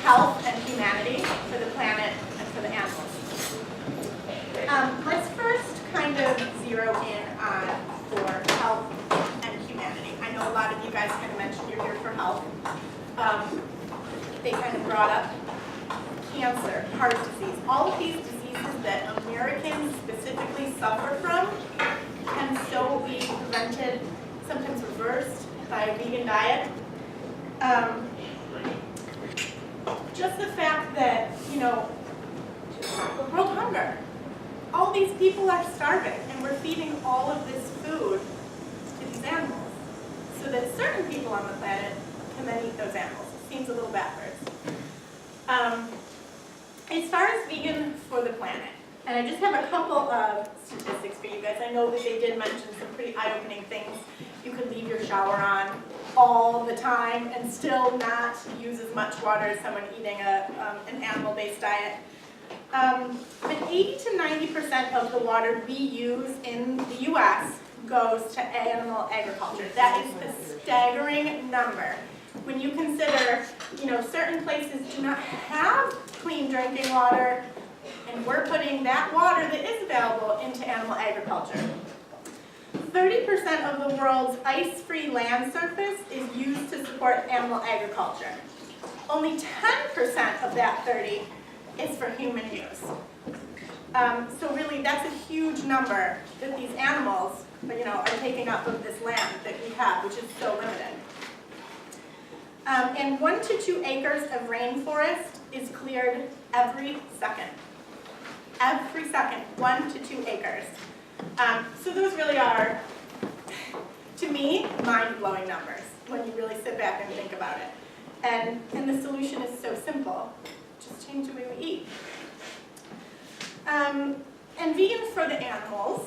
health and humanity, for the planet, and for the animals. Let's first kind of zero in on for health and humanity. I know a lot of you guys kind of mentioned you're here for health. They kind of brought up cancer, heart disease. All of these diseases that Americans specifically suffer from can so be prevented, sometimes reversed, by a vegan diet. Just the fact that, world hunger. All these people are starving, and we're feeding all of this food to these animals so that certain people on the planet can then eat those animals. It seems a little backwards. As far as vegan for the planet, and I just have a couple of statistics for you guys. I know that they did mention some pretty eye-opening things. You could leave your shower on all the time and still not use as much water as someone eating an animal-based diet. But 80 to 90% of the water we use in the U.S. goes to animal agriculture. That is a staggering number. When you consider, certain places do not have clean drinking water, and we're putting that water that is available into animal agriculture. 30% of the world's ice-free land surface is used to support animal agriculture. Only 10% of that 30 is for human use. So really, that's a huge number that these animals, are taking up of this land that we have, which is so limited. And 1 to 2 acres of rainforest is cleared every second. Every second, 1 to 2 acres. So those really are, to me, mind-blowing numbers when you really sit back and think about it. And the solution is so simple. Just change the way we eat. And vegan for the animals,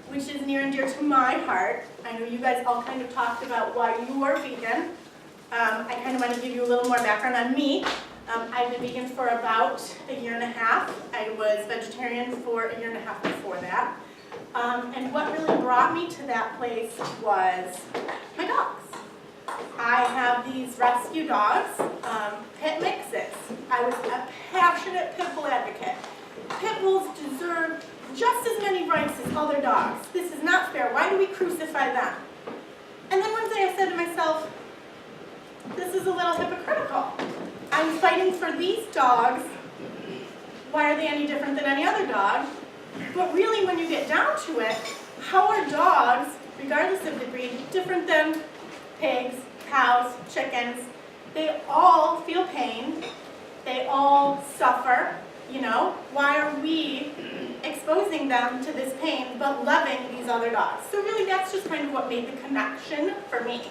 which is near and dear to my heart. I know you guys all kind of talked about why you are vegan. I kind of want to give you a little more background on me. I've been vegan for about a year and a half. I was vegetarian for a year and a half before that. And what really brought me to that place was my dogs. I have these rescue dogs, pit mixes. I was a passionate pit bull advocate. Pit bulls deserve just as many rights as other dogs. This is not fair. Why do we crucify them? And then one day I said to myself, this is a little hypocritical. I'm fighting for these dogs. Why are they any different than any other dog? But really, when you get down to it, how are dogs, regardless of the breed, different than pigs, cows, chickens? They all feel pain. They all suffer, Why are we exposing them to this pain but loving these other dogs? So really, that's just kind of what made the connection for me.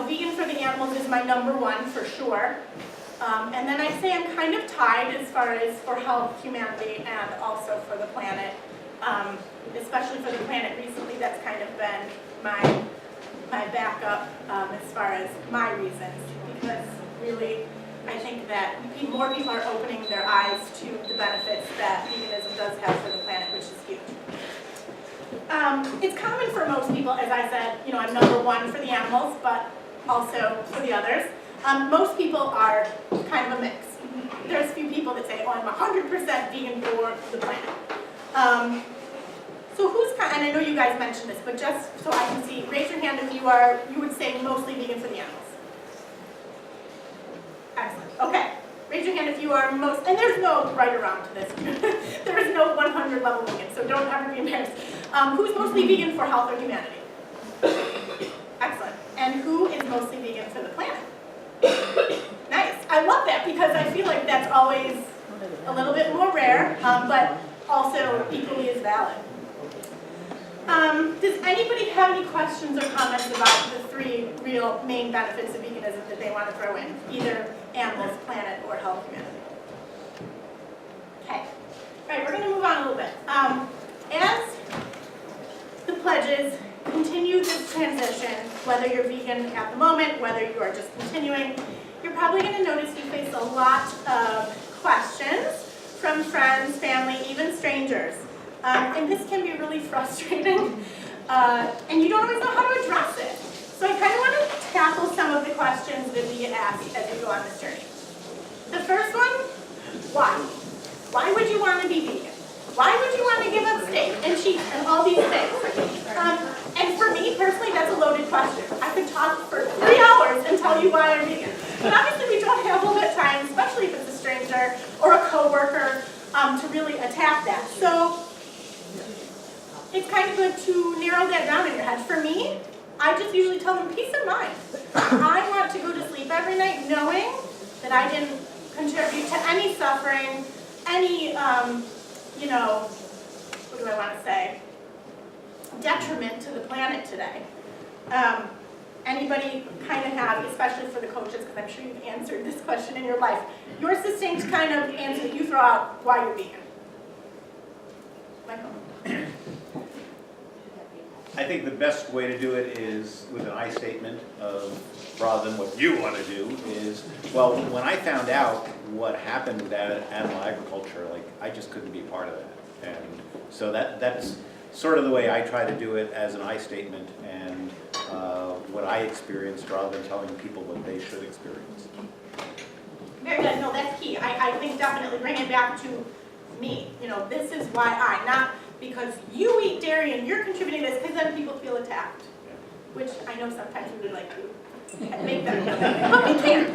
Vegan for the animals is my #1 for sure. And then I'd say I'm kind of tied as far as for health, humanity, and also for the planet. Especially for the planet recently, that's kind of been my backup as far as my reasons. Because really, I think that more people are opening their eyes to the benefits that veganism does have for the planet, which is huge. It's common for most people, as I said, I'm #1 for the animals, but also for the others. Most people are kind of a mix. There's a few people that say, I'm 100% vegan for the planet. So and I know you guys mentioned this, but just so I can see, raise your hand if you would say mostly vegan for the animals. Excellent, okay. Raise your hand if you are most, and there's no right or wrong to this. There is no 100 level vegan, so don't ever be embarrassed. Who's mostly vegan for health or humanity? Excellent. And who is mostly vegan for the planet? Nice. I love that because I feel like that's always a little bit more rare, but also equally as valid. Does anybody have any questions or comments about the 3 real main benefits of veganism that they want to throw in? Either animals, planet, or health, humanity. Okay. All right, we're going to move on a little bit. As the pledges continue this transition, whether you're vegan at the moment, whether you are just continuing, you're probably going to notice you face a lot of questions from friends, family, even strangers. And this can be really frustrating, and you don't always know how to address it. So I kind of want to tackle some of the questions that we get asked as we go on this journey. The first one, why? Why would you want to be vegan? Why would you want to give up steak and cheese and all these things? And for me personally, that's a loaded question. I could talk for 3 hours and tell you why I'm vegan. But obviously we don't have all that time, especially if it's a stranger or a coworker, to really attack that. So it's kind of good to narrow that down in your head. For me, I just usually tell them peace of mind. I want to go to sleep every night knowing that I didn't contribute to any suffering, any, what do I want to say, detriment to the planet today. Anybody kind of have, especially for the coaches, because I'm sure you've answered this question in your life, your succinct kind of answer that you throw out why you're vegan? Michael? I think the best way to do it is with an I statement of, rather than what you want to do, is, well, when I found out what happened with animal agriculture, like, I just couldn't be part of that. And so that's sort of the way I try to do it, as an I statement, and what I experienced, rather than telling people what they should experience. Very good. No, that's key. I think definitely bring it back to me. This is why not because you eat dairy and you're contributing this, because then people feel attacked. Yeah. Which I know sometimes we would like to make them feel that way, but we can't,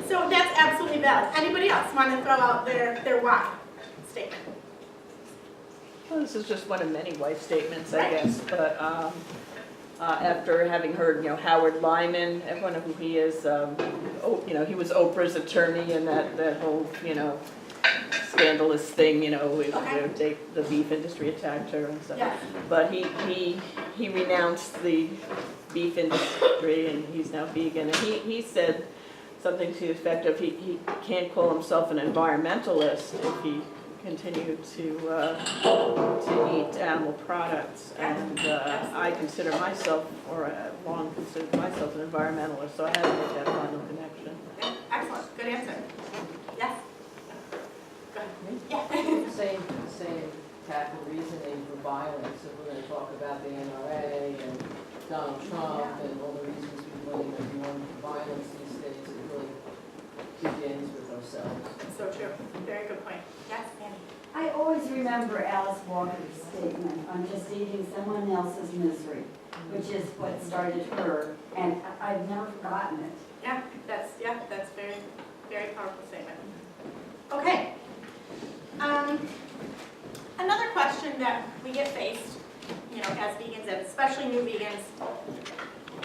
So that's absolutely valid. Anybody else want to throw out their why statement? Well, this is just one of many why statements, I Right. guess, but after having heard, Howard Lyman, everyone know who he is, he was Oprah's attorney and that whole, scandalous thing, with Okay. the beef industry attacked her and stuff. Yes. But he renounced the beef industry and he's now vegan. And he said something to the effect of he can't call himself an environmentalist if he continued to eat animal products. And I consider myself, or I've long considered myself, an environmentalist, so I had to make that final connection. Yeah, excellent. Good answer. Yes? Go ahead. Yeah. Same tactful reasoning for violence, if we're going to talk about the NRA and Donald Trump and all the reasons we blame everyone for violence these days, it really begins with ourselves. So true. Very good point. Yes, Annie? I always remember Alice Walker's statement, I'm just eating someone else's misery, which is what started her, and I've never forgotten it. Yeah, that's very, very powerful statement. Okay. Another question that we get faced, as vegans, and especially new vegans,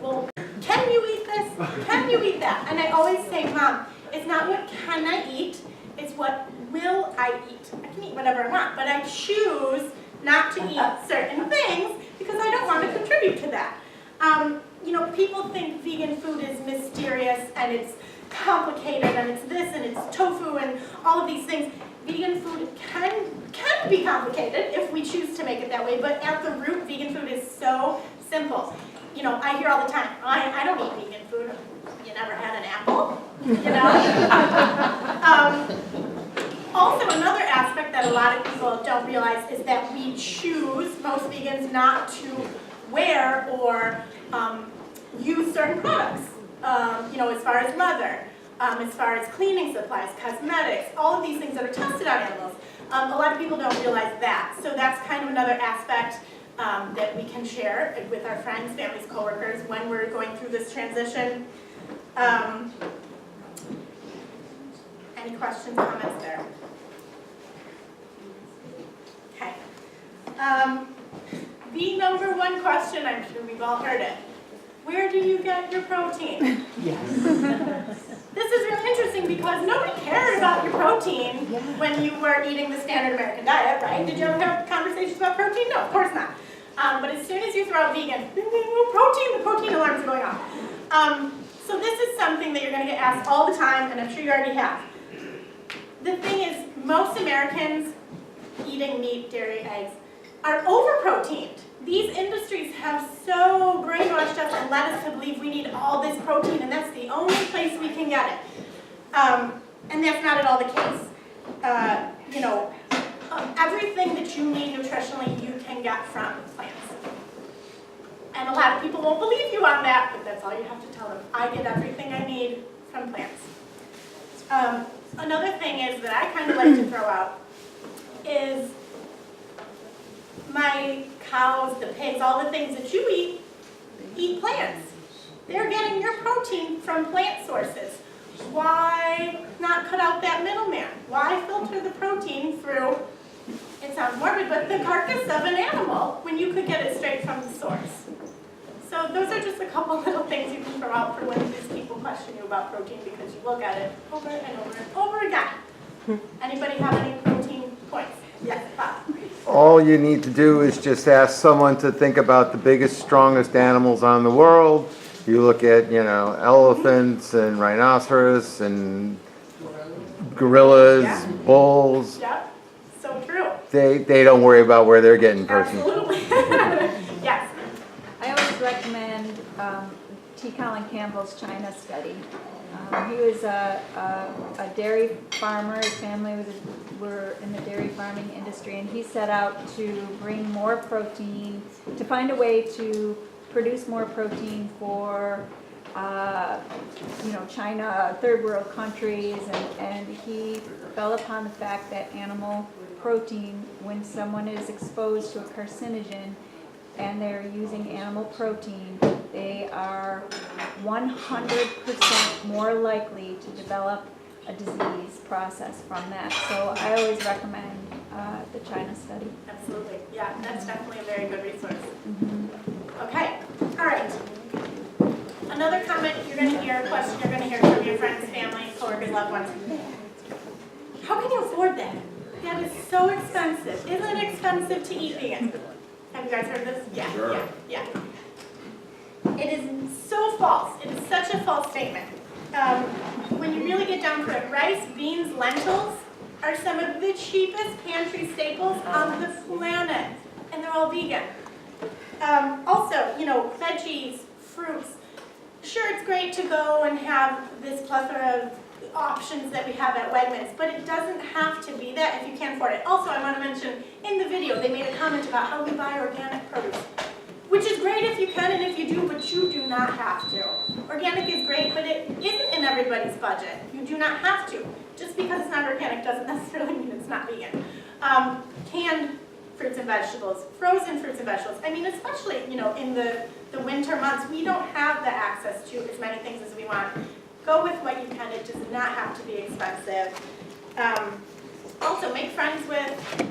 well, can you eat this? Can you eat that? And I always say, Mom, it's not what can I eat, it's what will I eat. I can eat whatever I want, but I choose not to eat certain things because I don't want to contribute to that. People think vegan food is mysterious and it's complicated and it's this and it's tofu and all of these things. Vegan food can be complicated if we choose to make it that way, but at the root, vegan food is so simple. I hear all the time, I don't eat vegan food. You never had an apple? Also, another aspect that a lot of people don't realize is that we choose, most vegans, not to wear or use certain products. As far as leather, as far as cleaning supplies, cosmetics, all of these things that are tested on animals. A lot of people don't realize that. So that's kind of another aspect that we can share with our friends, families, coworkers when we're going through this transition. Any questions, comments there? Okay. The number one question, I'm sure we've all heard it. Where do you get your protein? Yes. This is really interesting because nobody cared about your protein when you were eating the standard American diet, right? Did you ever have conversations about protein? No, of course not. But as soon as you throw out vegan, protein, the protein alarms are going off. So this is something that you're going to get asked all the time, and I'm sure you already have. The thing is, most Americans eating meat, dairy, eggs are over-proteined. These industries have so brainwashed us and led us to believe we need all this protein, and that's the only place we can get it. And that's not at all the case. Everything that you need nutritionally, you can get from plants. And a lot of people won't believe you on that, but that's all you have to tell them. I get everything I need from plants. Another thing is that I kind of like to throw out is my cows, the pigs, all the things that you eat plants. They're getting your protein from plant sources. Why not cut out that middleman? Why filter the protein through, it sounds morbid, but the carcass of an animal when you could get it straight from the source? So those are just a couple little things you can throw out for when these people question you about protein because you look at it over and over and over again. Anybody have any protein points? Yes, Bob. All you need to do is just ask someone to think about the biggest, strongest animals on the world. You look at, elephants and rhinoceros and gorillas, Yeah. bulls. Yep, so true. They don't worry about where they're getting protein. Absolutely. Yes. I always recommend T. Colin Campbell's China study. He was a dairy farmer. His family were in the dairy farming industry, and he set out to bring more protein, to find a way to produce more protein for China, third world countries, and he fell upon the fact that animal protein, when someone is exposed to a carcinogen and they're using animal protein, they are 100% more likely to develop a disease process from that. So I always recommend the China study. Absolutely. Yeah, that's definitely a very good resource. Okay, all right. Another comment you're going to hear, a question you're going to hear from your friends, family, coworkers, loved ones. How can you afford that? That is so expensive. Isn't it expensive to eat vegan? Have you guys heard this? Yeah, Sure. yeah. It is so false. It is such a false statement. When you really get down to it, rice, beans, lentils are some of the cheapest pantry staples on the planet, and they're all vegan. Also, veggies, fruits. Sure, it's great to go and have this plethora of options that we have at Wegmans, but it doesn't have to be that if you can't afford it. Also, I want to mention, in the video, they made a comment about how we buy organic produce, which is great if you can and if you do, but you do not have to. Organic is great, but it isn't in everybody's budget. You do not have to. Just because it's not organic doesn't necessarily mean it's not vegan. Canned fruits and vegetables, frozen fruits and vegetables. I mean, especially, in the winter months, we don't have the access to as many things as we want. Go with what you can. It does not have to be expensive. Also, make friends with